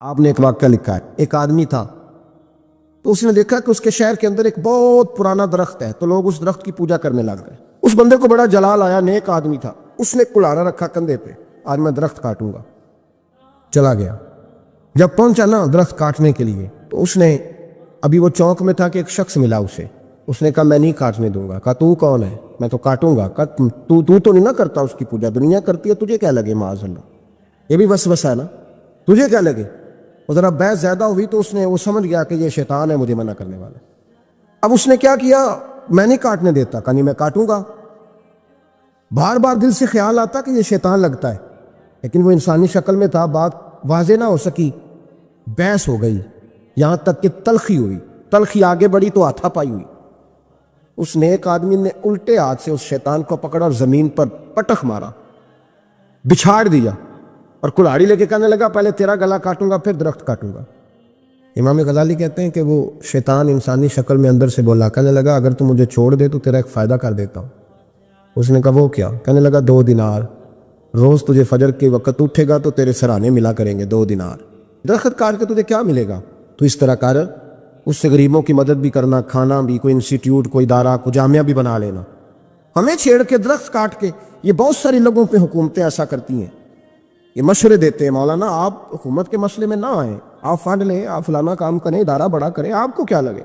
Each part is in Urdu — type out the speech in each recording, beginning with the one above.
آپ نے ایک واقعہ لکھا ہے، ایک آدمی تھا تو اس نے دیکھا کہ اس کے شہر کے اندر ایک بہت پرانا درخت ہے، تو لوگ اس درخت کی پوجا کرنے لگ گئے۔ اس بندے کو بڑا جلال آیا، نیک آدمی تھا، اس نے کلاڑا رکھا کندھے پہ، آج میں درخت کاٹوں گا۔ چلا گیا، جب پہنچا نا درخت کاٹنے کے لیے تو اس نے ابھی وہ چوک میں تھا کہ ایک شخص ملا اسے، اس نے کہا میں نہیں کاٹنے دوں گا۔ کہا تو کون ہے؟ میں تو کاٹوں گا۔ کہا تو نہیں نہ کرتا اس کی پوجا، دنیا کرتی ہے، تجھے کیا لگے؟ معاذ اللہ، یہ بھی وسوسہ ہے نا، تجھے کیا لگے؟ اور ذرا بحث زیادہ ہوئی تو وہ سمجھ گیا کہ یہ شیطان ہے مجھے منع کرنے والا۔ اب اس نے کیا کیا؟ میں نہیں کاٹنے دیتا، کہا نہیں میں کاٹوں گا۔ بار بار دل سے خیال آتا کہ یہ شیطان لگتا ہے، لیکن وہ انسانی شکل میں تھا، بات واضح نہ ہو سکی، بحث ہو گئی، یہاں تک کہ تلخی ہوئی، تلخی آگے بڑھی تو ہاتھا پائی ہوئی۔ اس نیک آدمی نے الٹے ہاتھ سے اس شیطان کو پکڑا اور زمین پر پٹخ مارا، بچھاڑ دیا، اور کلاڑی لے کے کہنے لگا پہلے تیرا گلا کاٹوں گا پھر درخت کاٹوں گا۔ امام غزالی کہتے ہیں کہ وہ شیطان انسانی شکل میں اندر سے بولا، کہنے لگا اگر تو مجھے چھوڑ دے تو تیرا ایک فائدہ کر دیتا ہوں۔ اس نے کہا وہ کیا؟ کہنے لگا 2 دینار، روز تجھے فجر کے وقت اٹھے گا تو تیرے سرانے ملا کریں گے 2 دینار۔ درخت کاٹ کے تجھے کیا ملے گا؟ تو اس طرح کر، اس سے غریبوں کی مدد بھی کرنا، کھانا بھی، کوئی انسٹیٹیوٹ، کوئی ادارہ، کوئی جامعہ بھی بنا لینا۔ ہمیں چھیڑ کے درخت کاٹ کے، یہ بہت سارے لوگوں پہ حکومتیں ایسا کرتی ہیں، یہ مشورے دیتے ہیں مولانا آپ حکومت کے مسئلے میں نہ آئیں، آپ فنڈ لیں، آپ فلانا کام کریں، ادارہ بڑا کریں، آپ کو کیا لگے؟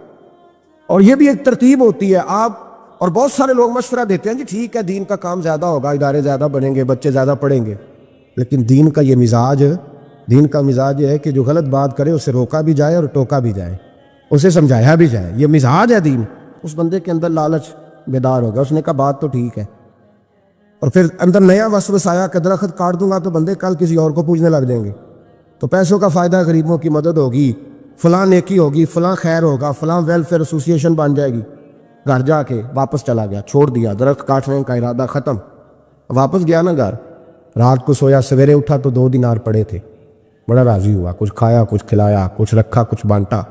اور یہ بھی ایک ترتیب ہوتی ہے۔ آپ اور بہت سارے لوگ مشورہ دیتے ہیں جی ٹھیک ہے دین کا کام زیادہ ہوگا، ادارے زیادہ بڑھیں گے، بچے زیادہ پڑھیں گے، لیکن دین کا یہ مزاج یہ ہے کہ جو غلط بات کرے اسے روکا بھی جائے اور ٹوکا بھی جائے، اسے سمجھایا بھی جائے، یہ مزاج ہے دین۔ اس بندے کے اندر لالچ بیدار ہو گیا، اس نے کہا بات تو ٹھیک ہے، اور پھر اندر نیا وسوسہ آیا کہ درخت کاٹ دوں گا تو بندے کل کسی اور کو پوجنے لگ جائیں گے، تو پیسوں کا فائدہ، غریبوں کی مدد ہوگی، فلاں نیکی ہوگی، فلاں خیر ہوگا، فلاں ویلفیئر ایسوسیشن بن جائے گی۔ گھر جا کے واپس چلا گیا، چھوڑ دیا، درخت کاٹنے کا ارادہ ختم۔ واپس گیا نا گھر، رات کو سویا، سویرے اٹھا تو 2 دینار پڑے تھے، بڑا راضی ہوا، کچھ کھایا، کچھ کھلایا، کچھ رکھا، کچھ بانٹا۔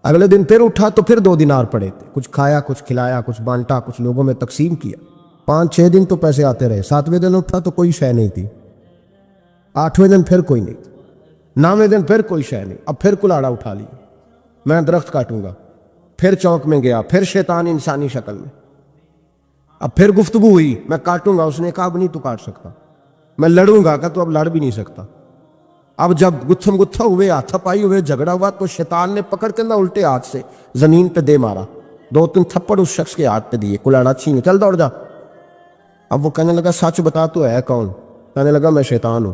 اگلے دن پھر اٹھا تو پھر 2 دینار پڑے تھے، کچھ کھایا، کچھ کھلایا، کچھ بانٹا، کچھ لوگوں میں تقسیم کیا۔ 5-6 دن تو پیسے آتے رہے، 7ویں دن اٹھا تو کوئی شے نہیں تھی، 8ویں دن پھر کوئی نہیں تھی، 9ویں دن پھر کوئی شے نہیں۔ اب پھر کلاڑا اٹھا لیا، میں درخت کاٹوں گا۔ پھر چوک میں گیا، پھر شیطان انسانی شکل میں، اب پھر گفتگو ہوئی، میں کاٹوں گا۔ اس نے کہا اب نہیں تو کاٹ سکتا، میں لڑوں گا۔ کہ تو اب لڑ بھی نہیں سکتا۔ اب جب گتھم گتھا ہوئے، ہاتھا پائی ہوئے، جھگڑا ہوا تو شیطان نے پکڑ کے نہ الٹے ہاتھ سے زمین پہ دے مارا، 2-3 تھپڑ اس شخص کے ہاتھ پہ دیے، کلاڑا چھین، چل دوڑ جا۔ اب وہ کہنے لگا سچ بتا تو ہے کون؟ کہنے لگا میں شیطان ہوں۔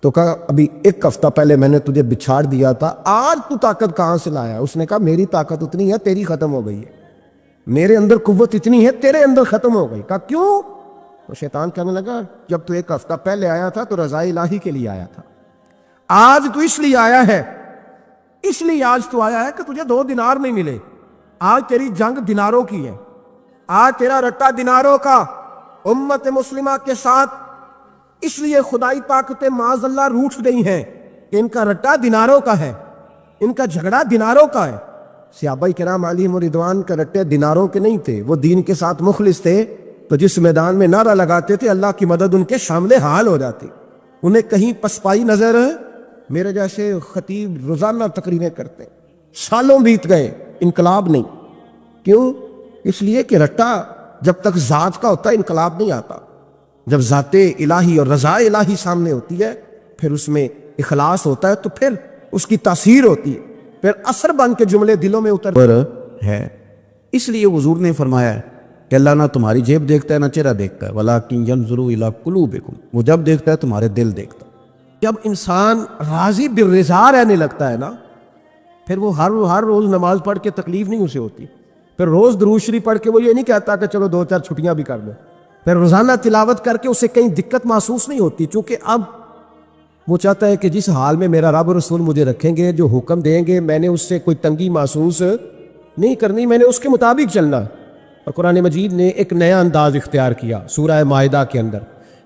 تو کہا ابھی 1 ہفتہ پہلے میں نے تجھے بچھاڑ دیا تھا، آج تو طاقت کہاں سے لایا؟ اس نے کہا میری طاقت اتنی ہے، تیری ختم ہو گئی ہے، میرے اندر قوت اتنی ہے، تیرے اندر ختم ہو گئی۔ کہا کیوں؟ تو شیطان کہنے لگا جب تو 1 ہفتہ پہلے آیا تھا تو رضا الہی کے لیے آیا تھا، آج تو اس لیے آیا ہے، اس لیے آج تو آیا ہے کہ تجھے 2 دینار نہیں ملے۔ آج تیری جنگ دیناروں کی ہے، آج تیرا رٹا دیناروں کا امت مسلمہ کے ساتھ، اس لیے خدائی طاقتیں معاذ اللہ روٹھ گئی ہیں کہ ان کا رٹا دیناروں کا ہے، ان کا جھگڑا دیناروں کا ہے۔ صحابہ کرام علیہم رضوان کا رٹے دیناروں کے نہیں تھے، وہ دین کے ساتھ مخلص تھے، تو جس میدان میں نعرہ لگاتے تھے اللہ کی مدد ان کے شامل حال ہو جاتی، انہیں کہیں پسپائی نظر۔ میرے جیسے خطیب روزانہ تقریریں کرتے، سالوں بیت گئے، انقلاب نہیں۔ کیوں؟ اس لیے کہ رٹا جب تک ذات کا ہوتا ہے انقلاب نہیں آتا، جب ذات الہی اور رضا الہی سامنے ہوتی ہے پھر اس میں اخلاص ہوتا ہے، تو پھر اس کی تاثیر ہوتی ہے، پھر اثر بن کے جملے دلوں میں اتر ہے۔ اس لیے حضور نے فرمایا ہے کہ اللہ نہ تمہاری جیب دیکھتا ہے نہ چہرہ دیکھتا ہے، وَلَٰكِن يَنظُرُ إِلَىٰ قُلُوبِكُمْ، وہ جب دیکھتا ہے تمہارے دل دیکھتا ہے۔ جب انسان راضی بالرضا رہنے لگتا ہے نا، پھر وہ ہر روز نماز پڑھ کے تکلیف نہیں اسے ہوتی، پھر روز درود شریف پڑھ کے وہ یہ نہیں کہتا کہ چلو 2-4 چھٹیاں بھی کر لیں، پھر روزانہ تلاوت کر کے اسے کہیں دقت محسوس نہیں ہوتی، چونکہ اب وہ چاہتا ہے کہ جس حال میں میرا رب رسول مجھے رکھیں گے، جو حکم دیں گے، میں نے اس سے کوئی تنگی محسوس نہیں کرنی، میں نے اس کے مطابق چلنا۔ اور قرآن مجید نے ایک نیا انداز اختیار کیا سورہ مائدہ کے اندر،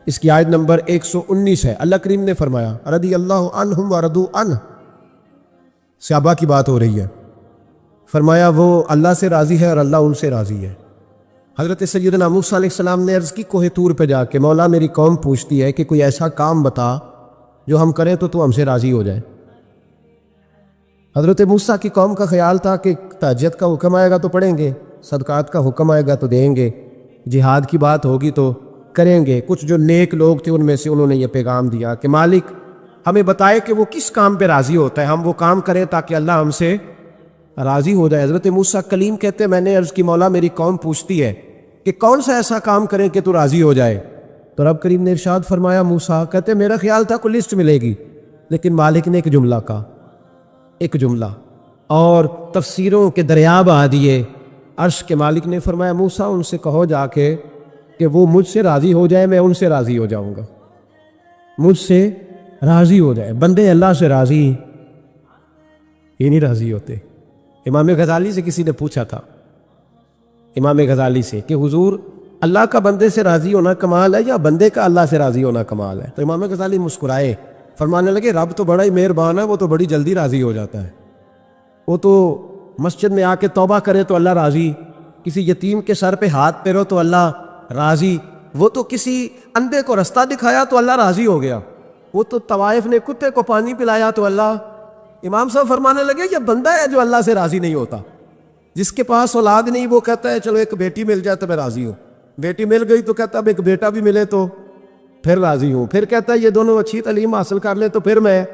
اس کی آیت نمبر 119 ہے۔ اللہ کریم نے فرمایا رضی اللہ عنہم ورضوا عنہ، صحابہ کی بات ہو رہی ہے، فرمایا وہ اللہ سے راضی ہے اور اللہ ان سے راضی ہے۔ حضرت سیدنا موسیٰ علیہ السلام نے عرض کی کوہ طور پہ جا کے، مولا میری قوم پوچھتی ہے کہ کوئی ایسا کام بتا جو ہم کریں تو ہم سے راضی ہو جائے۔ حضرت موسیٰ کی قوم کا خیال تھا کہ تہجد کا حکم آئے گا تو پڑھیں گے، صدقات کا حکم آئے گا تو دیں گے، جہاد کی بات ہوگی تو کریں گے۔ کچھ جو نیک لوگ تھے ان میں سے انہوں نے یہ پیغام دیا کہ مالک ہمیں بتائے کہ وہ کس کام پہ راضی ہوتا ہے، ہم وہ کام کریں تاکہ اللہ ہم سے راضی ہو جائے۔ حضرت موسیٰ کلیم کہتے ہیں میں نے عرض کی مولا میری قوم پوچھتی ہے کہ کون سا ایسا کام کریں کہ تو راضی ہو جائے، تو رب کریم نے ارشاد فرمایا موسیٰ کہتے میرا خیال تھا کوئی لسٹ ملے گی، لیکن مالک نے ایک جملہ کہا، ایک جملہ، اور تفسیروں کے دریا بہا دیے۔ عرش کے مالک نے فرمایا موسیٰ ان سے کہو جا کے کہ وہ مجھ سے راضی ہو جائے، میں ان سے راضی ہو جاؤں گا، مجھ سے راضی ہو جائے۔ بندے اللہ سے راضی یہ نہیں راضی ہوتے۔ امام غزالی سے کسی نے پوچھا تھا، امام غزالی سے، کہ حضور اللہ کا بندے سے راضی ہونا کمال ہے یا بندے کا اللہ سے راضی ہونا کمال ہے؟ تو امام غزالی مسکرائے، فرمانے لگے رب تو بڑا ہی مہربان ہے، وہ تو بڑی جلدی راضی ہو جاتا ہے۔ وہ تو مسجد میں آ کے توبہ کرے تو اللہ راضی، کسی یتیم کے سر پہ ہاتھ پھیرو تو اللہ راضی، وہ تو کسی اندھے کو رستہ دکھایا تو اللہ راضی ہو گیا، وہ تو طوائف نے کتے کو پانی پلایا تو اللہ۔ امام صاحب فرمانے لگے یہ بندہ ہے جو اللہ سے راضی نہیں ہوتا، جس کے پاس اولاد نہیں وہ کہتا ہے چلو ایک بیٹی مل جائے تو میں راضی ہوں، بیٹی مل گئی تو کہتا اب ایک بیٹا بھی ملے تو پھر راضی ہوں، پھر کہتا ہے یہ دونوں اچھی تعلیم حاصل کر لیں تو پھر میں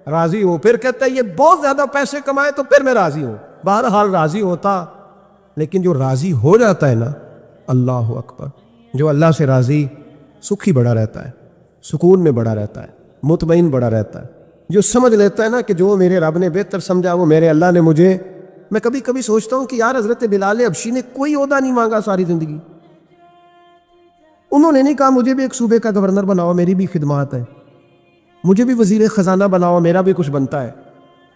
راضی ہوں، پھر کہتا ہے یہ بہت زیادہ پیسے کمائے تو پھر میں راضی ہوں۔ بہرحال راضی ہوتا، لیکن جو راضی ہو جاتا ہے نا، اللہ اکبر، جو اللہ سے راضی سکھی بڑا رہتا ہے، سکون میں بڑا رہتا ہے، مطمئن بڑا رہتا ہے، جو سمجھ لیتا ہے نا کہ جو میرے رب نے بہتر سمجھا وہ میرے اللہ نے مجھے۔ میں کبھی کبھی سوچتا ہوں کہ یار حضرت بلال حبشی نے کوئی عہدہ نہیں مانگا ساری زندگی، انہوں نے نہیں کہا مجھے بھی ایک صوبے کا گورنر بناؤ میری بھی خدمات ہے، مجھے بھی وزیر خزانہ بناؤ میرا بھی کچھ بنتا ہے۔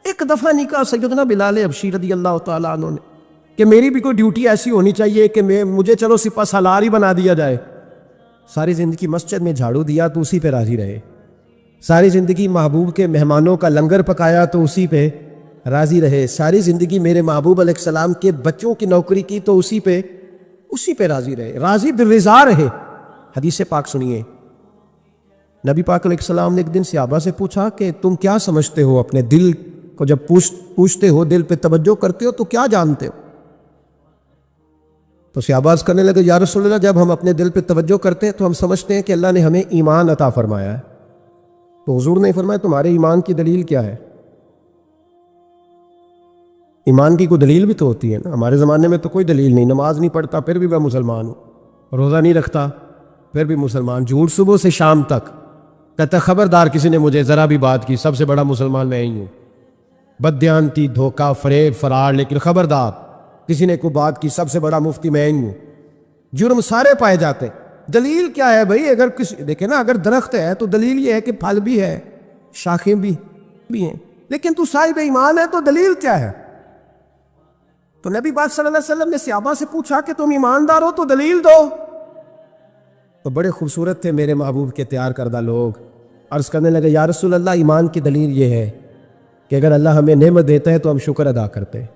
ایک دفعہ نہیں کہا سیدنا بلال حبشی رضی اللہ تعالیٰ عنہ نے کہ میری بھی کوئی ڈیوٹی ایسی ہونی چاہیے کہ مجھے چلو سپہ سالار ہی بنا دیا جائے۔ ساری زندگی مسجد میں جھاڑو دیا تو اسی پہ راضی رہے، ساری زندگی محبوب کے مہمانوں کا لنگر پکایا تو اسی پہ راضی رہے، ساری زندگی میرے محبوب علیہ السلام کے بچوں کی نوکری کی تو اسی پہ راضی رہے، راضی بالرضا رہے۔ حدیث پاک سنیے، نبی پاک علیہ السلام نے ایک دن صحابہ سے پوچھا کہ تم کیا سمجھتے ہو، اپنے دل کو جب پوچھتے ہو، دل پہ توجہ کرتے ہو تو کیا جانتے ہو؟ تو صحابہ عرض کرنے لگے یا رسول اللہ جب ہم اپنے دل پہ توجہ کرتے ہیں تو ہم سمجھتے ہیں کہ اللہ نے ہمیں ایمان عطا فرمایا ہے۔ تو حضور نے فرمایا تمہارے ایمان کی دلیل کیا ہے؟ ایمان کی کوئی دلیل بھی تو ہوتی ہے نا، ہمارے زمانے میں تو کوئی دلیل نہیں، نماز نہیں پڑھتا پھر بھی میں مسلمان ہوں، روزہ نہیں رکھتا پھر بھی مسلمان، جھوٹ صبح سے شام تک، کہتا خبردار کسی نے مجھے ذرا بھی بات کی سب سے بڑا مسلمان میں ہی ہوں، بددیانتی، دھوکہ، فریب، فرار، لیکن خبردار کسی نے کوئی بات کی سب سے بڑا مفتی میں ہی ہوں۔ جرم سارے پائے جاتے، دلیل کیا ہے بھائی؟ اگر دیکھیں نا، اگر درخت ہے تو دلیل یہ ہے کہ پھل بھی ہے، شاخیں بھی ہیں، لیکن تو صاحب ایمان ہے تو دلیل کیا ہے؟ تو نبی پاک صلی اللہ علیہ وسلم نے صحابہ سے پوچھا کہ تم ایماندار ہو تو دلیل دو۔ تو بڑے خوبصورت تھے میرے محبوب کے تیار کردہ لوگ، عرض کرنے لگے یا رسول اللہ ایمان کی دلیل یہ ہے کہ اگر اللہ ہمیں نعمت دیتا ہے تو ہم شکر ادا کرتے ہیں،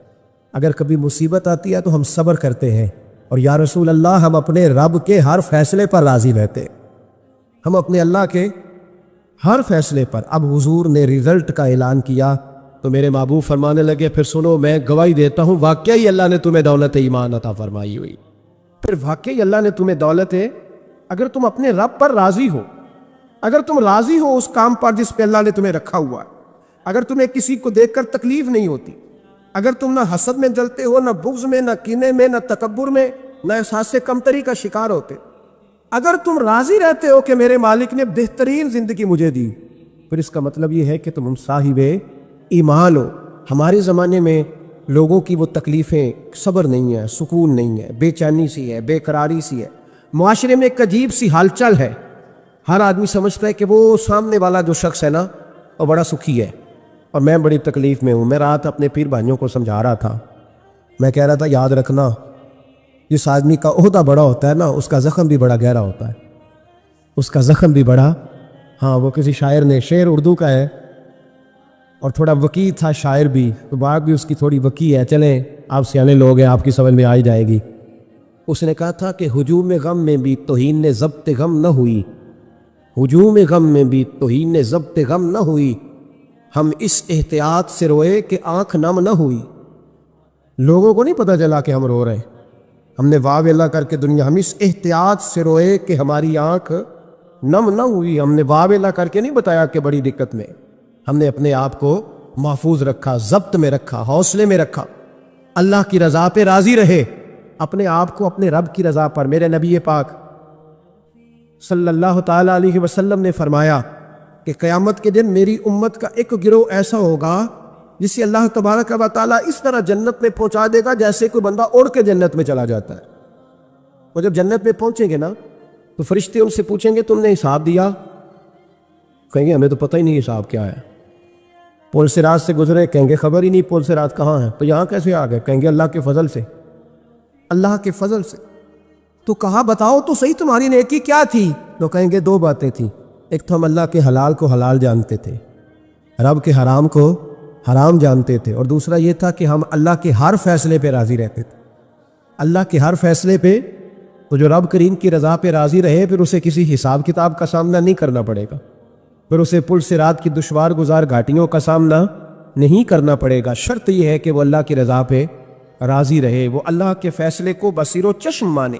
اگر کبھی مصیبت آتی ہے تو ہم صبر کرتے ہیں، اور یا رسول اللہ ہم اپنے رب کے ہر فیصلے پر راضی رہتے، ہم اپنے اللہ کے ہر فیصلے پر۔ اب حضور نے رزلٹ کا اعلان کیا تو میرے محبوب فرمانے لگے پھر سنو میں گواہی دیتا ہوں واقعی اللہ نے تمہیں دولت ایمان عطا فرمائی ہوئی، پھر واقعی اللہ نے تمہیں دولت ہے، اگر تم اپنے رب پر راضی ہو، اگر تم راضی ہو اس کام پر جس پہ اللہ نے تمہیں رکھا ہوا ہے، اگر تمہیں کسی کو دیکھ کر تکلیف نہیں ہوتی، اگر تم نہ حسد میں جلتے ہو، نہ بغض میں، نہ کینے میں، نہ تکبر میں، نہ احساس کمتری کا شکار ہوتے، اگر تم راضی رہتے ہو کہ میرے مالک نے بہترین زندگی مجھے دی، پھر اس کا مطلب یہ ہے کہ تم صاحب ایمان ہو۔ ہمارے زمانے میں لوگوں کی وہ تکلیفیں، صبر نہیں ہے، سکون نہیں ہے، بے چینی سی ہے، بے قراری سی ہے، معاشرے میں ایک عجیب سی ہلچل ہے، ہر آدمی سمجھتا ہے کہ وہ سامنے والا جو شخص ہے نا وہ بڑا سکھی ہے اور میں بڑی تکلیف میں ہوں۔ میں رات اپنے پیر بھائیوں کو سمجھا رہا تھا، میں کہہ رہا تھا یاد رکھنا جس آدمی کا عہدہ بڑا ہوتا ہے نا اس کا زخم بھی بڑا گہرا ہوتا ہے، اس کا زخم بھی بڑا، ہاں وہ کسی شاعر نے، شعر اردو کا ہے اور تھوڑا وقی تھا شاعر بھی، تو بات بھی اس کی تھوڑی وقی ہے، چلیں آپ سیانے لوگ ہیں آپ کی سمجھ میں آ ہی جائے گی۔ اس نے کہا تھا کہ ہجوم غم میں بھی توہین نے ضبط غم نہ ہوئی، ہجوم غم میں بھی توہین نے ضبط غم نہ ہوئی، ہم اس احتیاط سے روئے کہ آنکھ نم نہ ہوئی. لوگوں کو نہیں پتہ چلا کہ ہم رو رہے ہیں. ہم نے واہ ویلا کر کے دنیا، ہم اس احتیاط سے روئے کہ ہماری آنکھ نم نہ ہوئی. ہم نے واہ ویلا کر کے نہیں بتایا کہ بڑی دقت میں. ہم نے اپنے آپ کو محفوظ رکھا، ضبط میں رکھا، حوصلے میں رکھا. اللہ کی رضا پہ راضی رہے، اپنے آپ کو اپنے رب کی رضا پر. میرے نبی پاک صلی اللہ تعالی علیہ وسلم نے فرمایا کہ قیامت کے دن میری امت کا ایک گروہ ایسا ہوگا جسے اللہ تبارک و تعالیٰ اس طرح جنت میں پہنچا دے گا جیسے کوئی بندہ اڑ کے جنت میں چلا جاتا ہے. وہ جب جنت میں پہنچیں گے نا تو فرشتے ان سے پوچھیں گے تم نے حساب دیا؟ کہیں گے ہمیں تو پتہ ہی نہیں حساب کیا ہے. پل صراط سے گزرے، کہیں گے خبر ہی نہیں پل صراط کہاں ہے. تو یہاں کیسے آ گئے؟ کہیں گے اللہ کے فضل سے، اللہ کے فضل سے. تو کہا بتاؤ تو صحیح تمہاری نیکی کیا تھی؟ تو کہیں گے دو باتیں تھیں. ایک تو ہم اللہ کے حلال کو حلال جانتے تھے، رب کے حرام کو حرام جانتے تھے، اور دوسرا یہ تھا کہ ہم اللہ کے ہر فیصلے پہ راضی رہتے تھے. اللہ کے ہر فیصلے پہ، تو جو رب کریم کی رضا پہ راضی رہے پھر اسے کسی حساب کتاب کا سامنا نہیں کرنا پڑے گا، پھر اسے پل صراط کی دشوار گزار گھاٹیوں کا سامنا نہیں کرنا پڑے گا. شرط یہ ہے کہ وہ اللہ کی رضا پہ راضی رہے، وہ اللہ کے فیصلے کو بصیر و چشم مانے،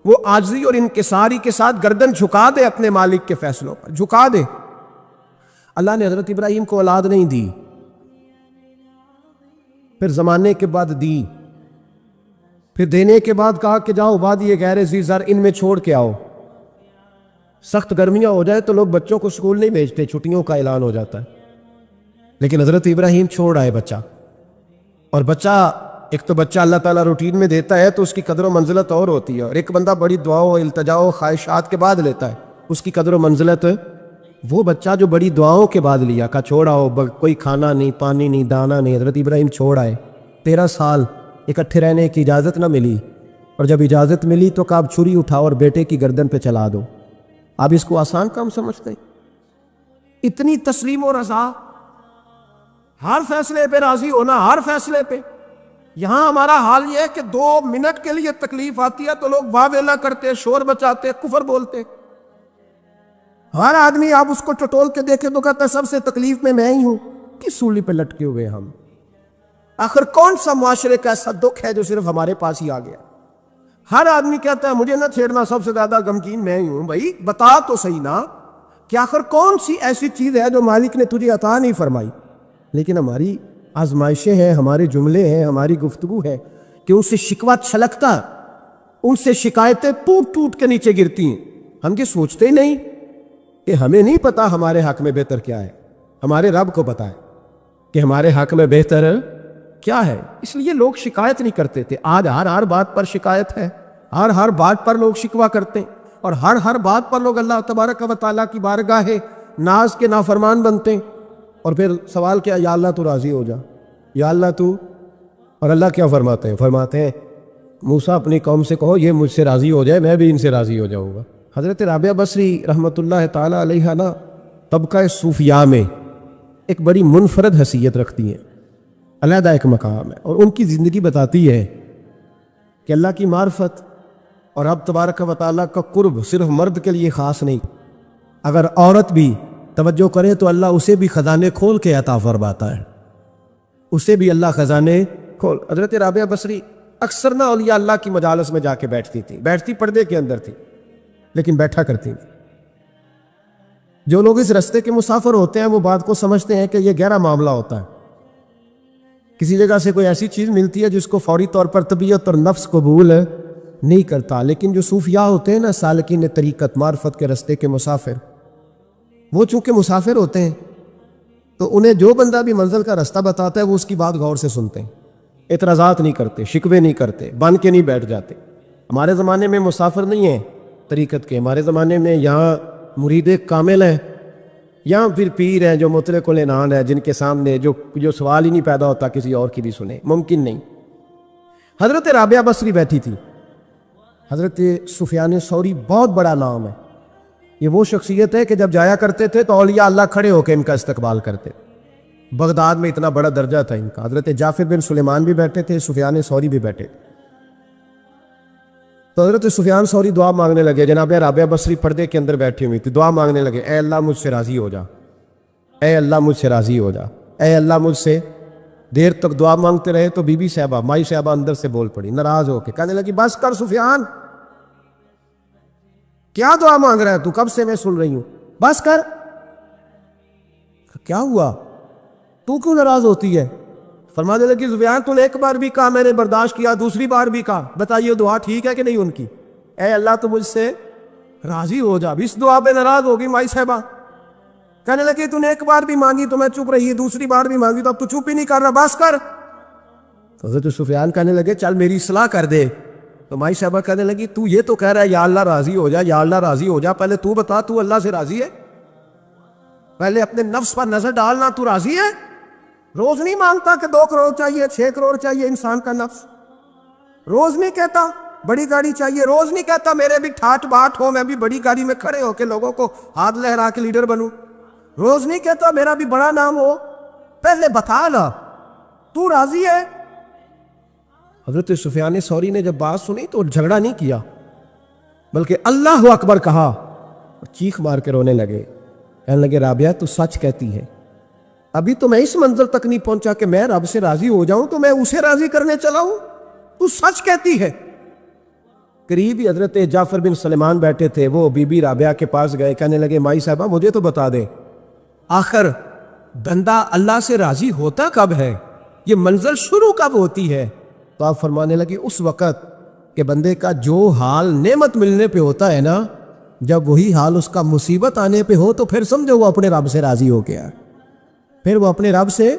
وہ عاجزی اور انکساری کے ساتھ گردن جھکا دے اپنے مالک کے فیصلوں پر، جھکا دے. اللہ نے حضرت ابراہیم کو اولاد نہیں دی، پھر زمانے کے بعد دی، پھر دینے کے بعد کہا کہ جاؤ وادی غیر ذی زرع ان میں چھوڑ کے آؤ. سخت گرمیاں ہو جائے تو لوگ بچوں کو اسکول نہیں بھیجتے، چھٹیوں کا اعلان ہو جاتا ہے. لیکن حضرت ابراہیم چھوڑ آئے بچہ. اور بچہ، ایک تو بچہ اللہ تعالیٰ روٹین میں دیتا ہے تو اس کی قدر و منزلت اور ہوتی ہے، اور ایک بندہ بڑی دعاؤں التجاؤں خواہشات کے بعد لیتا ہے، اس کی قدر و منزلت. وہ بچہ جو بڑی دعاؤں کے بعد لیا، کہا چھوڑ آؤ، کوئی کھانا نہیں، پانی نہیں، دانا نہیں. حضرت ابراہیم چھوڑ آئے. 13 سال اکٹھے رہنے کی اجازت نہ ملی، اور جب اجازت ملی تو کہا اب چھری اٹھاؤ اور بیٹے کی گردن پہ چلا دو. آپ اس کو آسان کام سمجھتے ہیں؟ اتنی تسلیم و رضا، ہر فیصلے پہ راضی ہونا، ہر فیصلے پہ. یہاں ہمارا حال یہ ہے کہ 2 منٹ کے لیے تکلیف آتی ہے تو لوگ واہ ویلا کرتے، شور بچاتے، کفر بولتے. ہر آدمی آپ اس کو ٹٹول کے دیکھے تو کہتا ہے سب سے تکلیف میں ہی ہوں. کس سولی پہ لٹکے ہوئے ہم؟ آخر کون سا معاشرے کا ایسا دکھ ہے جو صرف ہمارے پاس ہی آ گیا؟ ہر آدمی کہتا ہے مجھے نہ چھیڑنا، سب سے زیادہ غمگین میں ہی ہوں. بھائی بتا تو صحیح نا کہ آخر کون سی ایسی چیز ہے جو مالک نے تجھے عطا نہیں فرمائی؟ لیکن ہماری آزمائشیں ہیں، ہمارے جملے ہیں، ہماری گفتگو ہے کہ ان سے شکوہ چھلکتا، ان سے شکایتیں ٹوٹ ٹوٹ کے نیچے گرتی ہیں. ہم یہ سوچتے ہی نہیں کہ ہمیں نہیں پتا ہمارے حق میں بہتر کیا ہے. ہمارے رب کو پتا ہے کہ ہمارے حق میں بہتر کیا ہے. اس لیے لوگ شکایت نہیں کرتے تھے. آج ہر بات پر شکایت ہے، ہر بات پر لوگ شکوہ کرتے ہیں، اور ہر بات پر لوگ اللہ تبارک و تعالیٰ کی بارگاہ ناز کے نافرمان بنتے ہیں. اور پھر سوال کیا، یا اللہ تو راضی ہو جا، یا اللہ تو. اور اللہ کیا فرماتے ہیں؟ فرماتے ہیں موسیٰ اپنی قوم سے کہو یہ مجھ سے راضی ہو جائے، میں بھی ان سے راضی ہو جاؤں گا. حضرت رابعہ بصری رحمۃ اللہ تعالیٰ علیہ نا طبقہ صوفیاء میں ایک بڑی منفرد حیثیت رکھتی ہیں، علیحدہ ایک مقام ہے. اور ان کی زندگی بتاتی ہے کہ اللہ کی معرفت اور رب تبارک و تعالیٰ کا قرب صرف مرد کے لیے خاص نہیں، اگر عورت بھی توجہ کرے تو اللہ اسے بھی خزانے کھول کے عطا فرماتا ہے، اسے بھی اللہ خزانے کھول. حضرت رابعہ بصری اکثر نہ اولیاء اللہ کی مجالس میں جا کے بیٹھتی تھی، بیٹھتی پردے کے اندر تھی لیکن بیٹھا کرتی تھی. جو لوگ اس رستے کے مسافر ہوتے ہیں وہ بات کو سمجھتے ہیں کہ یہ گہرا معاملہ ہوتا ہے. کسی جگہ سے کوئی ایسی چیز ملتی ہے جس کو فوری طور پر طبیعت اور نفس قبول نہیں کرتا. لیکن جو صوفیاء ہوتے ہیں نا، سالکین طریقت، معرفت کے رستے کے مسافر، وہ چونکہ مسافر ہوتے ہیں تو انہیں جو بندہ بھی منزل کا رستہ بتاتا ہے وہ اس کی بات غور سے سنتے ہیں، اعتراضات نہیں کرتے، شکوے نہیں کرتے، بن کے نہیں بیٹھ جاتے. ہمارے زمانے میں مسافر نہیں ہیں طریقت کے. ہمارے زمانے میں یہاں مرید کامل ہیں، یہاں پھر پیر ہیں جو مطلق العنان ہے، جن کے سامنے جو سوال ہی نہیں پیدا ہوتا کسی اور کی بھی سنے، ممکن نہیں. حضرت رابعہ بصری بیٹھی تھی. حضرت سفیان ثوری بہت بڑا نام ہے. یہ وہ شخصیت ہے کہ جب جایا کرتے تھے تو اولیاء اللہ کھڑے ہو کے ان کا استقبال کرتے. بغداد میں اتنا بڑا درجہ تھا ان کا. حضرت جعفر بن سلیمان بھی بیٹھے تھے، سفیان ثوری بھی بیٹھے. تو حضرت سفیان ثوری دعا مانگنے لگے. جناب رابعہ بصری پردے کے اندر بیٹھی ہوئی تھی، دعا مانگنے لگے، اے اللہ مجھ سے راضی ہو جا، اے اللہ مجھ سے راضی ہو جا، اے اللہ مجھ سے۔ دیر تک دعا مانگتے رہے تو بی بی صاحبہ، مائی صاحبہ اندر سے بول پڑی ناراض ہو کے، کہنے لگی بس کر سفیان، کیا دعا مانگ رہا ہے تو؟ کب سے میں سن رہی ہوں، بس کر۔ کیا ہوا، تو کیوں ناراض ہوتی ہے؟ فرمانے لگی سفیان تو نے ایک بار بھی کہا، میں نے برداشت کیا، دوسری بار بھی کہا، بتائیے دعا ٹھیک ہے کہ نہیں ان کی؟ اے اللہ تو مجھ سے راضی ہو جا۔ اس دعا پہ ناراض ہوگی مائی صاحبہ، کہنے لگی تو نے ایک بار بھی مانگی تو میں چپ رہی، دوسری بار بھی مانگی تو اب تو چپ ہی نہیں کر رہا، بس کر۔ تو حضرت سفیان کہنے لگے چل میری اصلاح کر دے۔ تو مائی صاحبہ کہنے لگی تو یہ تو کہہ رہا ہے یا اللہ راضی ہو جا، یا اللہ راضی ہو جا، پہلے تو بتا تو اللہ سے راضی ہے؟ پہلے اپنے نفس پر نظر ڈالنا، تو راضی ہے؟ روز نہیں مانگتا کہ 2 کروڑ چاہیے، 6 کروڑ چاہیے، انسان کا نفس روز نہیں کہتا بڑی گاڑی چاہیے، روز نہیں کہتا میرے بھی ٹھاٹ باٹ ہو، میں بھی بڑی گاڑی میں کھڑے ہو کے لوگوں کو ہاتھ لہرا کے لیڈر بنوں، روز نہیں کہتا میرا بھی بڑا نام ہو، پہلے بتا نا تو راضی ہے؟ حضرت سفیان ثوری نے جب بات سنی تو جھگڑا نہیں کیا، بلکہ اللہ اکبر کہا، چیخ مار کے رونے لگے، کہنے لگے رابعہ تو سچ کہتی ہے، ابھی تو میں اس منزل تک نہیں پہنچا کہ میں رب سے راضی ہو جاؤں تو میں اسے راضی کرنے چلا ہوں، تو سچ کہتی ہے۔ قریب ہی حضرت جعفر بن سلیمان بیٹھے تھے، وہ بی بی رابعہ کے پاس گئے، کہنے لگے مائی صاحبہ مجھے تو بتا دے آخر بندہ اللہ سے راضی ہوتا کب ہے، یہ منزل شروع کب ہوتی ہے؟ تو آپ فرمانے لگے اس وقت کہ بندے کا جو حال نعمت ملنے پہ ہوتا ہے نا، جب وہی حال اس کا مصیبت آنے پہ ہو تو پھر سمجھو وہ اپنے رب سے راضی ہو گیا، پھر وہ اپنے رب سے۔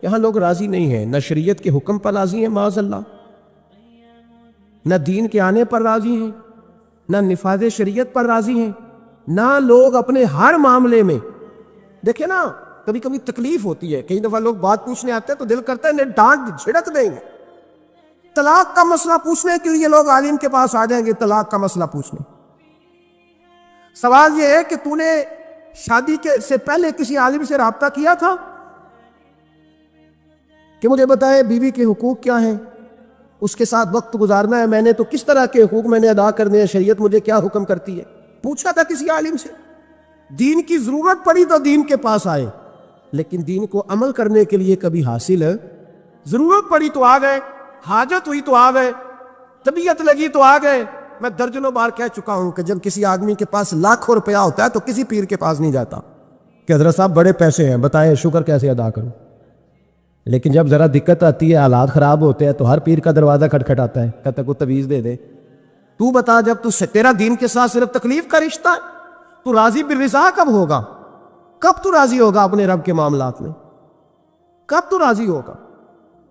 یہاں لوگ راضی نہیں ہیں، نہ شریعت کے حکم پر راضی ہیں معاذ اللہ، نہ دین کے آنے پر راضی ہیں، نہ نفاذ شریعت پر راضی ہیں، نہ لوگ اپنے ہر معاملے میں۔ دیکھیں نا کبھی کبھی تکلیف ہوتی ہے، کئی دفعہ لوگ بات پوچھنے آتے ہیں تو دل کرتا ہے انہیں ڈانٹ جھڑک دیں گے، طلاق کا مسئلہ پوچھنے کے لیے لوگ عالم کے پاس آ جائیں گے، طلاق کا مسئلہ پوچھنے۔ سوال یہ ہے کہ تو نے شادی سے پہلے کسی عالم سے رابطہ کیا تھا کہ مجھے بتائے بیوی کے حقوق کیا ہیں، اس کے ساتھ وقت گزارنا ہے میں نے تو کس طرح کے حقوق میں نے ادا کرنے ہیں، شریعت مجھے کیا حکم کرتی ہے؟ پوچھا تھا کسی عالم سے؟ دین کی ضرورت پڑی تو دین کے پاس آئے، لیکن دین کو عمل کرنے کے لیے کبھی حاصل ہے؟ ضرورت پڑی تو آ گئے، حاجت ہوئی تو آ گئے، طبیعت لگی تو آ گئے۔ میں درجنوں بار کہہ چکا ہوں کہ جب کسی آدمی کے پاس لاکھوں روپیہ ہوتا ہے تو کسی پیر کے پاس نہیں جاتا کہ حضرت صاحب بڑے پیسے ہیں بتائیں شکر کیسے ادا کروں، لیکن جب ذرا دقت آتی ہے، حالات خراب ہوتے ہیں تو ہر پیر کا دروازہ کھٹکھٹاتا ہے، کہتا کوئی تعویذ دے دے۔ تو بتا جب تیرا دین کے ساتھ صرف تکلیف کا رشتہ ہے تو راضی بالرضا کب ہوگا؟ کب تو راضی ہوگا اپنے رب کے معاملات میں؟ کب تو راضی ہوگا؟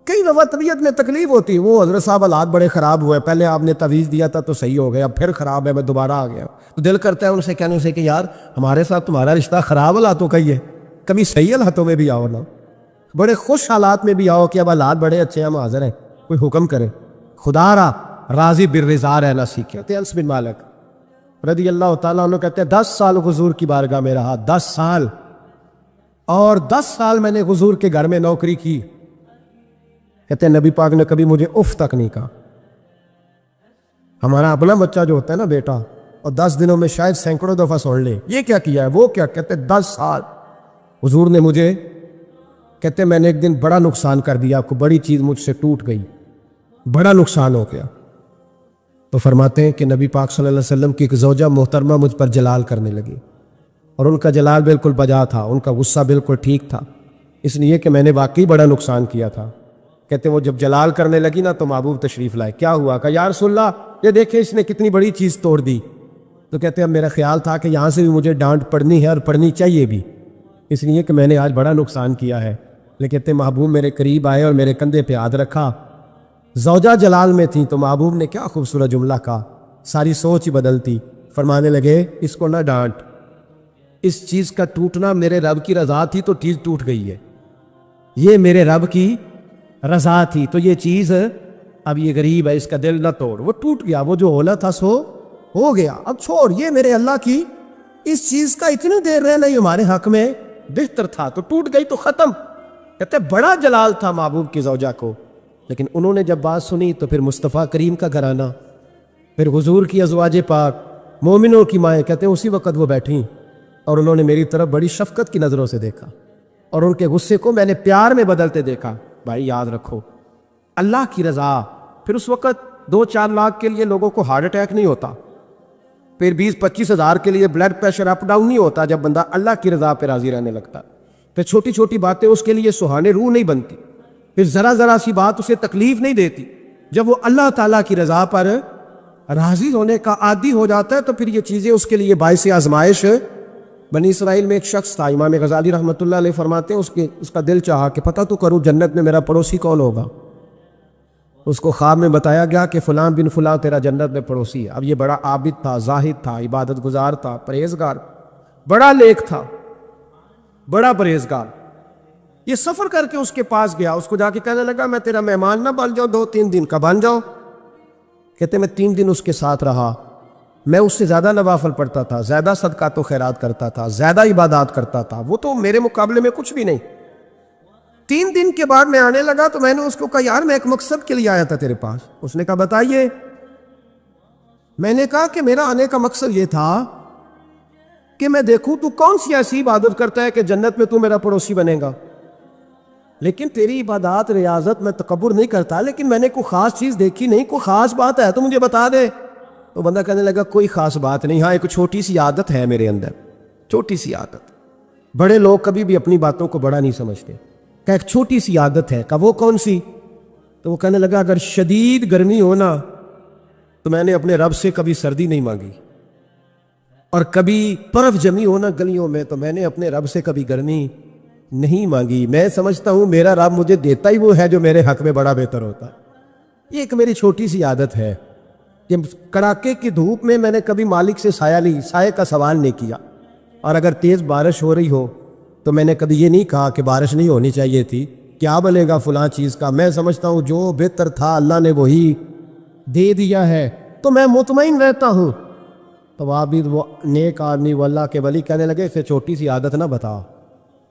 کئی دفعہ طبیعت میں تکلیف ہوتی ہے، وہ حضرت صاحب حالات بڑے خراب ہوئے، پہلے آپ نے تعویذ دیا تھا تو صحیح ہو گیا، اب پھر خراب ہے میں دوبارہ آ گیا، تو دل کرتا ہے ان سے کہنے سے کہ یار ہمارے ساتھ تمہارا رشتہ خراب حالاتوں کا ہی ہے، کبھی صحیح حالاتوں میں بھی آؤ نا، بڑے خوش حالات میں بھی آؤ کہ اب حالات بڑے اچھے ہیں، ہم حاضر ہیں، کوئی حکم کرے۔ خدا را راضی بالرضا رہنا سیکھے۔ انس بن مالک رضی اللہ تعالیٰ عنہ کہتے ہیں 10 سال حضور کی بارگاہ میں رہا، 10 سال، اور 10 سال میں نے حضور کے گھر میں نوکری کی، کہتے ہیں نبی پاک نے کبھی مجھے اف تک نہیں کہا۔ ہمارا اپنا بچہ جو ہوتا ہے نا بیٹا، اور 10 دنوں میں شاید سینکڑوں دفعہ سن لے یہ کیا کیا ہے وہ کیا، کہتے ہیں 10 سال حضور نے مجھے، کہتے ہیں میں نے ایک دن بڑا نقصان کر دیا، کوئی بڑی چیز مجھ سے ٹوٹ گئی، بڑا نقصان ہو گیا، تو فرماتے ہیں کہ نبی پاک صلی اللہ علیہ وسلم کی ایک زوجہ محترمہ مجھ پر جلال کرنے لگی، اور ان کا جلال بالکل بجا تھا، ان کا غصہ بالکل ٹھیک تھا، اس لیے کہ میں نے واقعی بڑا نقصان کیا تھا۔ کہتے ہیں وہ جب جلال کرنے لگی نا تو محبوب تشریف لائے، کیا ہوا؟ کہا یا رسول اللہ یہ دیکھیں اس نے کتنی بڑی چیز توڑ دی۔ تو کہتے ہیں میرا خیال تھا کہ یہاں سے بھی مجھے ڈانٹ پڑنی ہے اور پڑنی چاہیے بھی، اس لیے کہ میں نے آج بڑا نقصان کیا ہے۔ لیکن کہتے ہیں محبوب میرے قریب آئے اور میرے کندھے پہ ہاتھ رکھا، زوجہ جلال میں تھی تو محبوب نے کیا خوبصورت جملہ کہا، ساری سوچ ہی بدلتی، فرمانے لگے اس کو نہ ڈانٹ، اس چیز کا ٹوٹنا میرے رب کی رضا تھی تو چیز ٹوٹ گئی ہے، یہ میرے رب کی رضا تھی تو یہ چیز اب یہ غریب ہے اس کا دل نہ توڑ، وہ ٹوٹ گیا، وہ جو ہونا تھا سو ہو گیا، اب چھوڑ، یہ میرے اللہ کی اس چیز کا اتنی دیر رہنا ہی ہمارے حق میں بہتر تھا، تو ٹوٹ گئی تو ختم۔ کہتے بڑا جلال تھا محبوب کی زوجہ کو، لیکن انہوں نے جب بات سنی تو پھر مصطفیٰ کریم کا گھرانہ، پھر حضور کی ازواج پاک مومنوں کی مائیں، کہتے ہیں اسی وقت وہ بیٹھیں اور انہوں نے میری طرف بڑی شفقت کی نظروں سے دیکھا اور ان کے غصے کو میں نے پیار میں بدلتے دیکھا۔ بھائی یاد رکھو، اللہ کی رضا، پھر اس وقت 2-4 لاکھ کے لیے لوگوں کو ہارٹ اٹیک نہیں ہوتا، پھر 20-25 ہزار کے لیے بلڈ پریشر اپ ڈاؤن نہیں ہوتا جب بندہ اللہ کی رضا پہ راضی رہنے لگتا، پھر چھوٹی چھوٹی باتیں اس کے لیے سہانے روح نہیں بنتی، پھر ذرا ذرا سی بات اسے تکلیف نہیں دیتی۔ جب وہ اللہ تعالیٰ کی رضا پر راضی ہونے کا عادی ہو جاتا ہے تو پھر یہ چیزیں اس کے لیے باعث آزمائش۔ بنی اسرائیل میں ایک شخص تھا، امام غزالی رحمۃ اللہ علیہ فرماتے ہیں اس کا دل چاہا کہ پتہ تو کروں جنت میں میرا پڑوسی کون ہوگا۔ اس کو خواب میں بتایا گیا کہ فلاں بن فلاں تیرا جنت میں پڑوسی ہے۔ اب یہ بڑا عابد تھا، زاہد تھا، عبادت گزار تھا، پرہیزگار، بڑا نیک تھا، بڑا پرہیزگار۔ یہ سفر کر کے اس کے پاس گیا، اس کو جا کے کہنے لگا میں تیرا مہمان نہ بن جاؤں 2-3 دن کا بن جاؤ؟ کہتے میں 3 دن اس کے ساتھ رہا، میں اس سے زیادہ نوافل پڑھتا تھا، زیادہ صدقات و خیرات کرتا تھا، زیادہ عبادات کرتا تھا، وہ تو میرے مقابلے میں کچھ بھی نہیں۔ 3 دن کے بعد میں آنے لگا تو میں نے اس کو کہا یار میں ایک مقصد کے لیے آیا تھا تیرے پاس۔ اس نے کہا بتائیے۔ میں نے کہا کہ میرا آنے کا مقصد یہ تھا کہ میں دیکھوں تو کون سی ایسی عبادت کرتا ہے کہ جنت میں تو میرا پڑوسی بنے گا، لیکن تیری عبادات ریاضت میں تکبر نہیں کرتا، لیکن میں نے کوئی خاص چیز دیکھی نہیں، کوئی خاص بات ہے تو مجھے بتا دے۔ تو بندہ کہنے لگا کوئی خاص بات نہیں، ہاں ایک چھوٹی سی عادت ہے میرے اندر، چھوٹی سی عادت۔ بڑے لوگ کبھی بھی اپنی باتوں کو بڑا نہیں سمجھتے، کہ ایک چھوٹی سی عادت ہے، کہ وہ کون سی؟ تو وہ کہنے لگا اگر شدید گرمی ہونا تو میں نے اپنے رب سے کبھی سردی نہیں مانگی، اور کبھی برف جمی ہونا گلیوں میں تو میں نے اپنے رب سے کبھی گرمی نہیں مانگی۔ میں سمجھتا ہوں میرا رب مجھے دیتا ہی وہ ہے جو میرے حق میں بڑا بہتر ہوتا ہے۔ یہ ایک میری چھوٹی سی عادت ہے کہ کڑاکے کی دھوپ میں میں نے کبھی مالک سے سائے کا سوال نہیں کیا، اور اگر تیز بارش ہو رہی ہو تو میں نے کبھی یہ نہیں کہا کہ بارش نہیں ہونی چاہیے تھی، کیا بنے گا فلاں چیز کا۔ میں سمجھتا ہوں جو بہتر تھا اللہ نے وہی دے دیا ہے تو میں مطمئن رہتا ہوں۔ تو عابد وہ نیک آدمی وہ اللہ کے ولی کہنے لگے اسے چھوٹی سی عادت نہ بتا،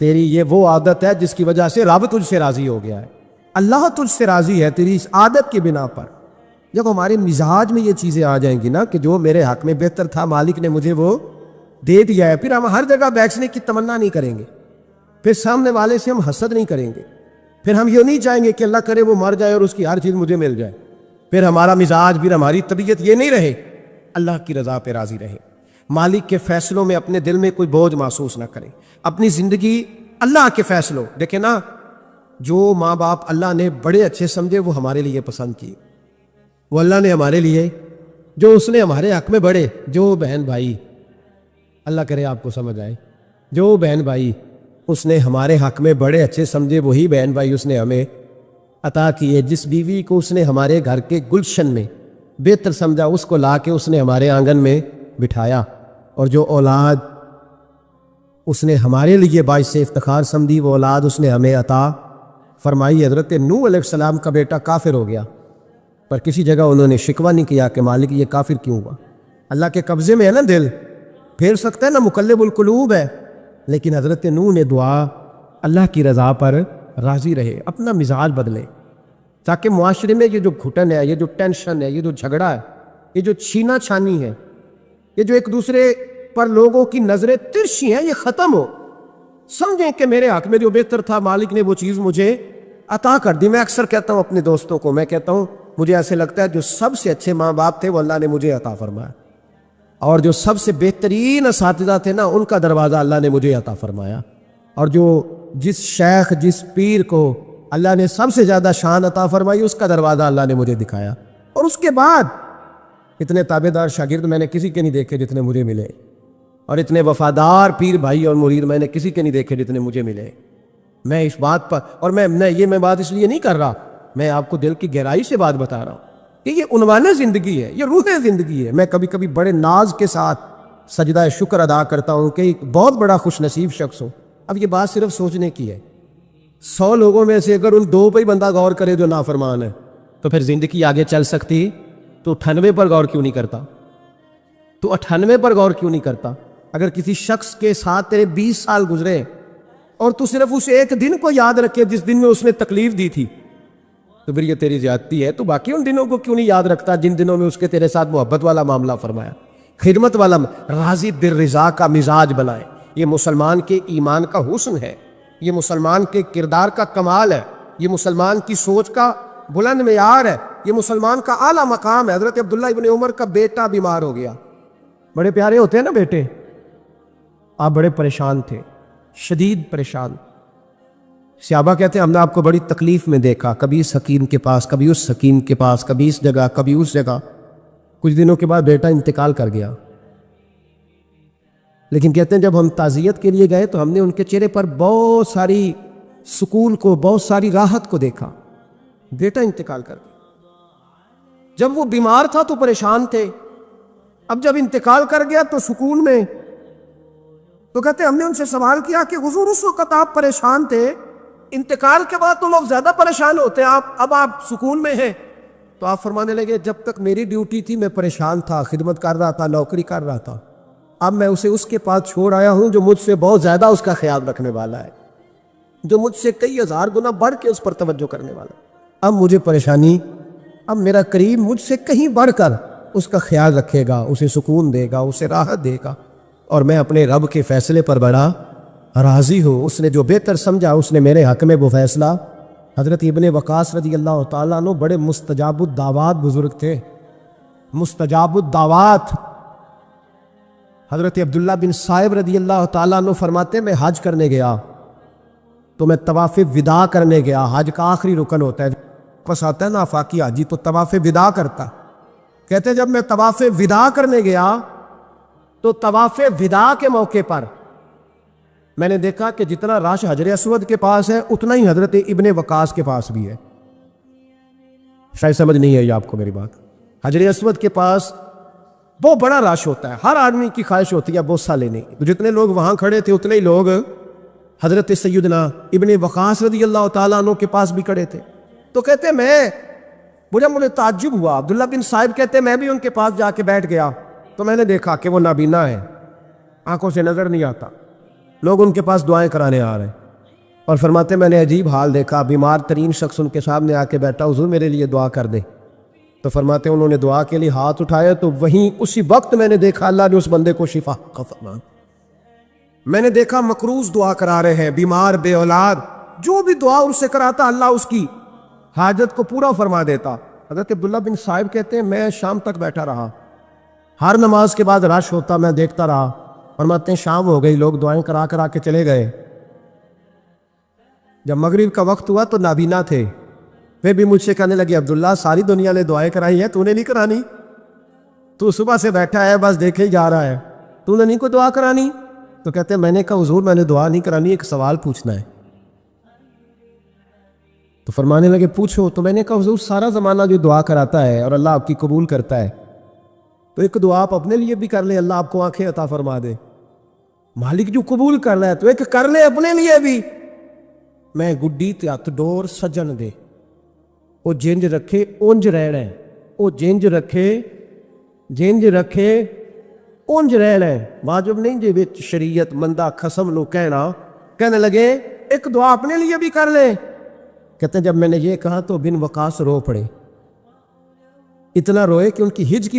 تیری یہ وہ عادت ہے جس کی وجہ سے رب تجھ سے راضی ہو گیا ہے، اللہ تجھ سے راضی ہے تیری اس عادت کی بنا پر۔ جب ہمارے مزاج میں یہ چیزیں آ جائیں گی نا کہ جو میرے حق میں بہتر تھا مالک نے مجھے وہ دے دیا ہے، پھر ہم ہر جگہ بیٹھنے کی تمنا نہیں کریں گے، پھر سامنے والے سے ہم حسد نہیں کریں گے، پھر ہم یہ نہیں چاہیں گے کہ اللہ کرے وہ مر جائے اور اس کی ہر چیز مجھے مل جائے، پھر ہمارا مزاج پھر ہماری طبیعت یہ نہیں رہے، اللہ کی رضا پہ راضی رہے، مالک کے فیصلوں میں اپنے دل میں کوئی بوجھ محسوس نہ کریں، اپنی زندگی اللہ کے فیصلوں۔ دیکھیں نا، جو ماں باپ اللہ نے بڑے اچھے سمجھے وہ ہمارے لیے پسند کیے، وہ اللہ نے ہمارے لیے جو اس نے ہمارے حق میں بڑے، جو بہن بھائی اللہ کرے آپ کو سمجھ آئے، جو بہن بھائی اس نے ہمارے حق میں بڑے اچھے سمجھے وہی بہن بھائی اس نے ہمیں عطا کیے۔ جس بیوی کو اس نے ہمارے گھر کے گلشن میں بہتر سمجھا اس کو لا کے اس نے ہمارے آنگن میں بٹھایا، اور جو اولاد اس نے ہمارے لیے باعث افتخار سمجھی وہ اولاد اس نے ہمیں عطا فرمائی۔ حضرت نوح علیہ السلام کا بیٹا کافر ہو گیا، پر کسی جگہ انہوں نے شکوہ نہیں کیا کہ مالک یہ کافر کیوں ہوا۔ اللہ کے قبضے میں ہے نا دل، پھیر سکتا ہے نا، مقلب القلوب ہے، لیکن حضرت نوح نے دعا اللہ کی رضا پر راضی رہے، اپنا مزاج بدلے، تاکہ معاشرے میں یہ جو گھٹن ہے، یہ جو ٹینشن ہے، یہ جو جھگڑا ہے، یہ جو چھینا چھانی ہے، یہ جو ایک دوسرے پر لوگوں کی نظریں ترشی ہیں، یہ ختم ہو۔ سمجھیں کہ میرے حق میں جو بہتر تھا مالک نے وہ چیز مجھے عطا کر دی۔ میں اکثر کہتا ہوں اپنے دوستوں کو، میں کہتا ہوں مجھے ایسے لگتا ہے جو سب سے اچھے ماں باپ تھے وہ اللہ نے مجھے عطا فرمایا، اور جو سب سے بہترین اساتذہ تھے نا ان کا دروازہ اللہ نے مجھے عطا فرمایا، اور جو جس شیخ جس پیر کو اللہ نے سب سے زیادہ شان عطا فرمائی اس کا دروازہ اللہ نے مجھے دکھایا۔ اور اس کے بعد اتنے تابع دار شاگرد میں نے کسی کے نہیں دیکھے جتنے مجھے ملے، اور اتنے وفادار پیر بھائی اور مرید میں نے کسی کے نہیں دیکھے جتنے مجھے ملے۔ میں اس بات پر، اور میں بات اس لیے نہیں کر رہا، میں آپ کو دل کی گہرائی سے بات بتا رہا ہوں کہ یہ عنوان زندگی ہے، یہ روح زندگی ہے۔ میں کبھی کبھی بڑے ناز کے ساتھ سجدہ شکر ادا کرتا ہوں کہ ایک بہت بڑا خوش نصیب شخص ہوں۔ اب یہ بات صرف سوچنے کی ہے، 100 لوگوں میں سے اگر ان 2 پہ ہی بندہ غور کرے جو نافرمان ہے تو پھر زندگی آگے چل سکتی؟ تو 98 پر غور کیوں نہیں کرتا؟ تو 98 پر غور کیوں نہیں کرتا؟ اگر کسی شخص کے ساتھ تیرے 20 سال گزرے اور تو صرف اس ایک دن کو یاد رکھے جس دن میں اس نے تکلیف دی تھی تو پھر یہ تیری زیادتی ہے۔ تو باقی ان دنوں کو کیوں نہیں یاد رکھتا جن دنوں میں اس کے تیرے ساتھ محبت والا معاملہ فرمایا، خدمت والا، راضی بالرضا کا مزاج بنائے، یہ مسلمان کے ایمان کا حسن ہے، یہ مسلمان کے کردار کا کمال ہے، یہ مسلمان کی سوچ کا بلند معیار ہے، یہ مسلمان کا اعلیٰ مقام ہے۔ حضرت عبداللہ ابن عمر کا بیٹا بیمار ہو گیا، بڑے پیارے ہوتے ہیں نا بیٹے، آپ بڑے پریشان تھے، شدید پریشان۔ صحابہ کہتے ہیں ہم نے آپ کو بڑی تکلیف میں دیکھا، کبھی اس حکیم کے پاس، کبھی اس حکیم کے پاس، کبھی اس جگہ، کبھی اس جگہ۔ کچھ دنوں کے بعد بیٹا انتقال کر گیا، لیکن کہتے ہیں جب ہم تعزیت کے لیے گئے تو ہم نے ان کے چہرے پر بہت ساری سکون کو، بہت ساری راحت کو دیکھا۔ بیٹا انتقال کر گیا، جب وہ بیمار تھا تو پریشان تھے، اب جب انتقال کر گیا تو سکون میں۔ تو کہتے ہیں ہم نے ان سے سوال کیا کہ حضور اس وقت آپ پریشان تھے، انتقال کے بعد تو لوگ زیادہ پریشان ہوتے ہیں، اب آپ سکون میں ہیں۔ تو آپ فرمانے لگے جب تک میری ڈیوٹی تھی میں پریشان تھا، خدمت کر رہا تھا، نوکری کر رہا تھا، اب میں اسے اس کے پاس چھوڑ آیا ہوں جو مجھ سے بہت زیادہ اس کا خیال رکھنے والا ہے، جو مجھ سے کئی ہزار گنا بڑھ کے اس پر توجہ کرنے والا ہے۔ اب مجھے پریشانی، اب میرا قریب مجھ سے کہیں بڑھ کر اس کا خیال رکھے گا، اسے سکون دے گا، اسے راحت دے گا، اور میں اپنے رب کے فیصلے پر بڑا راضی ہوں۔ اس نے جو بہتر سمجھا اس نے میرے حق میں وہ فیصلہ۔ حضرت ابن وقاص رضی اللہ تعالیٰ عنہ بڑے مستجاب الدعوات بزرگ تھے، مستجاب الدعوات۔ حضرت عبداللہ بن صائب رضی اللہ تعالیٰ عنہ فرماتے میں حج کرنے گیا تو میں طواف وداع کرنے گیا، حج کا آخری رکن ہوتا ہے، پس آتا ہے نا آفاقی حاجی تو طواف وداع کرتا۔ کہتے جب میں طواف وداع کرنے گیا تو طواف وداع کے موقع پر میں نے دیکھا کہ جتنا رش حجر اسود کے پاس ہے اتنا ہی حضرت ابن وقاص کے پاس بھی ہے۔ شاید سمجھ نہیں آئی آپ کو میری بات۔ حجر اسود کے پاس بہت بڑا رش ہوتا ہے، ہر آدمی کی خواہش ہوتی ہے بوسہ لینے کی، جتنے لوگ وہاں کھڑے تھے اتنے ہی لوگ حضرت سیدنا ابن وقاص رضی اللہ تعالیٰ عنہ کے پاس بھی کھڑے تھے۔ تو کہتے مجھے تعجب ہوا، عبداللہ بن صائب کہتے میں بھی ان کے پاس جا کے بیٹھ گیا تو میں نے دیکھا کہ وہ نابینا ہے، آنکھوں سے نظر نہیں آتا، لوگ ان کے پاس دعائیں کرانے آ رہے ہیں، اور فرماتے میں نے عجیب حال دیکھا، بیمار ترین شخص ان کے سامنے آ کے بیٹھا، حضور میرے لیے دعا کر دیں۔ تو فرماتے انہوں نے دعا کے لیے ہاتھ اٹھایا تو وہیں اسی وقت میں نے دیکھا اللہ نے اس بندے کو شفا کا فرمان۔ میں نے دیکھا مقروض دعا کرا رہے ہیں، بیمار، بے اولاد، جو بھی دعا ان سے کراتا اللہ اس کی حاجت کو پورا فرما دیتا۔ حضرت عبداللہ بن صائب کہتے ہیں میں شام تک بیٹھا رہا، ہر نماز کے بعد رش ہوتا میں دیکھتا رہا، فرماتے ہیں شام ہو گئی، لوگ دعائیں کرا کے چلے گئے۔ جب مغرب کا وقت ہوا تو نابینا تھے، وہ بھی مجھ سے کہنے لگے عبداللہ ساری دنیا نے دعائیں کرائی ہیں، تو نے نہیں کرانی؟ تو صبح سے بیٹھا ہے بس دیکھے ہی جا رہا ہے، تو نے نہیں کوئی دعا کرانی؟ تو کہتے ہیں میں نے کہا حضور میں نے دعا نہیں کرانی، ایک سوال پوچھنا ہے۔ تو فرمانے لگے پوچھو۔ تو میں نے کہا حضور سارا زمانہ جو دعا کراتا ہے اور اللہ آپ کی قبول کرتا ہے، تو ایک دعا آپ اپنے لیے بھی کر لیں، اللہ آپ کو آنکھیں عطا فرما دے۔ مالک جو قبول کر رہا ہے تو ایک کر لے اپنے لیے بھی۔ میں گڈی تے ہتھ ڈور سجن دے، وہ جنج رکھے اونج رہنا ہے، وہ جنج رکھے اونج رہنا ہے، واجب نہیں جے وچ شریعت مندہ قسم لو کہنے لگے ایک دعا اپنے لیے بھی کر لے۔ کہتے ہیں جب میں نے یہ کہا تو بن وقاص رو پڑے، اتنا روئے کہ ان کی ہج کی